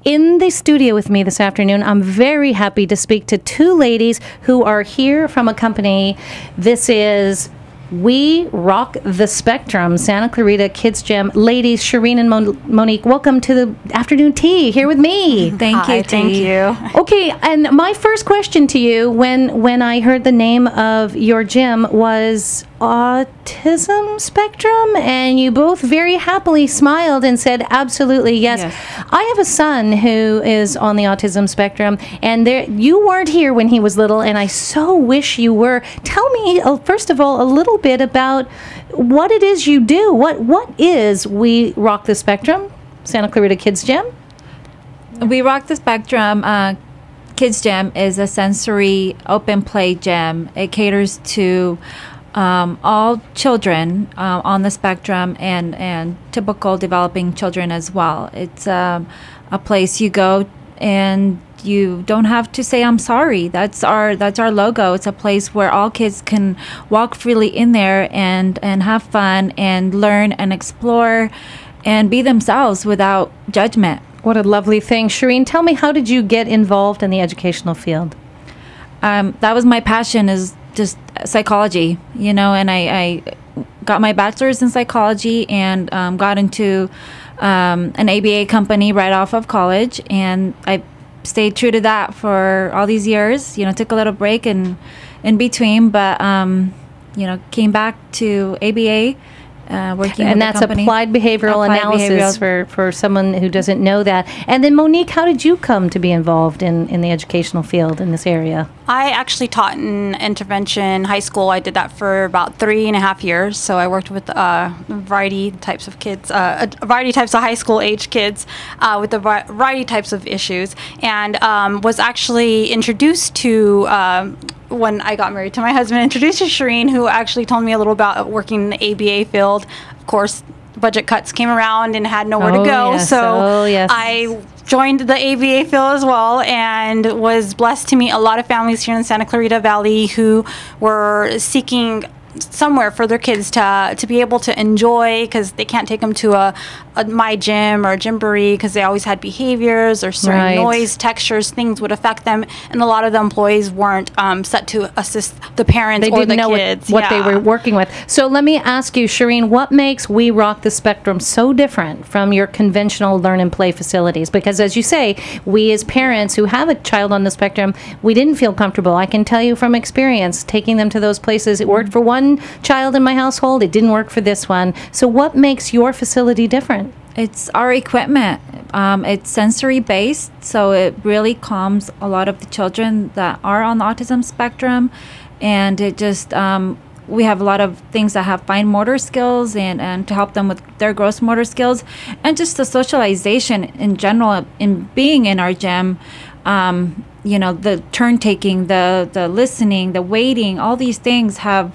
In the studio with me this afternoon, I'm very happy to speak to two ladies who are here from a company. This is We Rock the Spectrum, Santa Clarita Kids Gym. Ladies, Sharene and Monique, welcome to the afternoon tea here with me. Thank you. Thank you. Okay, and my first question to you when I heard the name of your gym was autism spectrum, and you both very happily smiled and said absolutely yes. I have a son who is on the autism spectrum, and you weren't here when he was little, and I so wish you were. Tell me first of all a little bit about what it is you do. What is We Rock the Spectrum, Santa Clarita Kids Gym? We Rock the Spectrum Kids Gym is a sensory open play gym. It caters to all children on the spectrum and typical developing children as well. It's a place you go and you don't have to say I'm sorry. That's our logo. It's a place where all kids can walk freely in there and have fun and learn and explore and be themselves without judgment. What a lovely thing. Sharene, tell me, how did you get involved in the educational field? That was my passion, is just psychology, and I got my bachelor's in psychology and got into an ABA company right off of college, and I stayed true to that for all these years. Took a little break in between, but came back to ABA. Working and with that's the company. Applied behavioral analysis for someone who doesn't know that. And then Monique, how did you come to be involved in the educational field in this area? I actually taught in intervention high school. I did that for about 3.5 years. So I worked with a variety types of kids, a variety types of high school age kids with a variety types of issues, and was actually introduced to when I got married to my husband, introduced to Sharene, who actually told me a little about working in the ABA field. Of course, budget cuts came around and had nowhere to go, yes. so yes. I joined the ABA field as well, and was blessed to meet a lot of families here in Santa Clarita Valley who were seeking somewhere for their kids to be able to enjoy, because they can't take them to a my gym or a gymboree because they always had behaviors or certain noise, textures, things would affect them, and a lot of the employees weren't set to assist the parents or the kids. What they were working with. So let me ask you, Sharene, what makes We Rock the Spectrum so different from your conventional learn and play facilities? Because as you say, we as parents who have a child on the spectrum, we didn't feel comfortable. I can tell you from experience, taking them to those places, it worked for one child in my household, it didn't work for this one. So what makes your facility different? It's our equipment. It's sensory based, so it really calms a lot of the children that are on the autism spectrum, and it just we have a lot of things that have fine motor skills and to help them with their gross motor skills, and just the socialization in general in being in our gym. The turn taking, the listening, the waiting, all these things have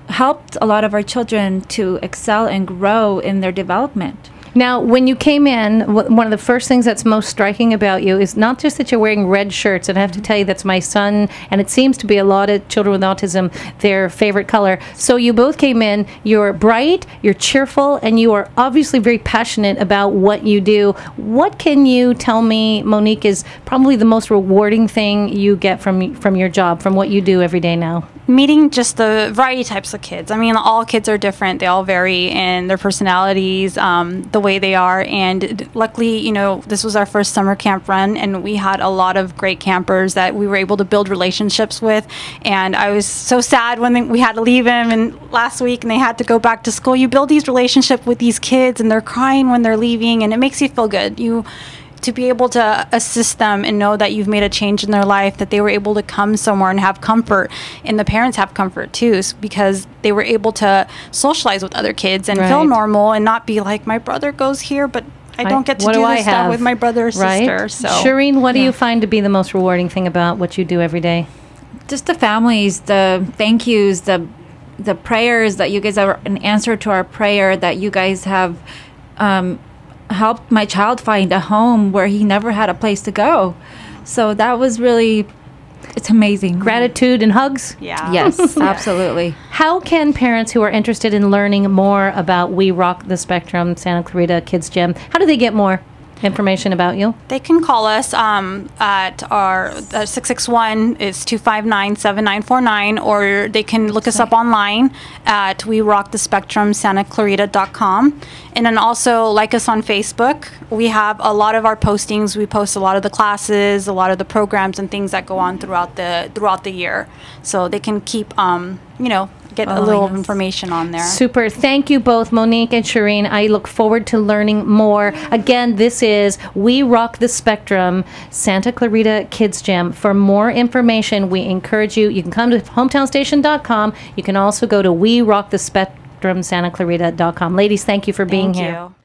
helped a lot of our children to excel and grow in their development. Now, when you came in, one of the first things that's most striking about you is not just that you're wearing red shirts, and I have to tell you that's my son, and it seems to be a lot of children with autism, their favorite color. So you both came in, you're bright, you're cheerful, and you are obviously very passionate about what you do. What can you tell me, Monique, is probably the most rewarding thing you get from your job, from what you do every day now? Meeting just the variety types of kids. I mean, all kids are different. They all vary in their personalities, the way they are. And luckily, this was our first summer camp run, and we had a lot of great campers that we were able to build relationships with. And I was so sad when we had to leave them last week and they had to go back to school. You build these relationships with these kids, and they're crying when they're leaving, and it makes you feel good. To be able to assist them and know that you've made a change in their life, that they were able to come somewhere and have comfort, and the parents have comfort too, because they were able to socialize with other kids and feel normal and not be like, my brother goes here, but I don't get to do this stuff with my brother or sister. So, Sharene, what do you find to be the most rewarding thing about what you do every day? Just the families, the thank yous, the prayers that you guys have, an answer to our prayer that you guys have helped my child find a home where he never had a place to go. So that was really, it's amazing. Gratitude and hugs? Yeah. Yes, absolutely. How can parents who are interested in learning more about We Rock the Spectrum Santa Clarita Kids Gym, how do they get more? information about you? They can call us at our 661-259-7949, or they can look us up online at werockthespectrumsantaclarita.com. And then also like us on Facebook. We have a lot of our postings. We post a lot of the classes, a lot of the programs and things that go on throughout the year. So they can keep, get a little information on there. Super. Thank you both, Monique and Sharene. I look forward to learning more. Again, this is We Rock the Spectrum Santa Clarita Kids Gym. For more information, we encourage you. You can come to hometownstation.com. You can also go to werockthespectrumsantaclarita.com. Ladies, thank you for being here. Thank you.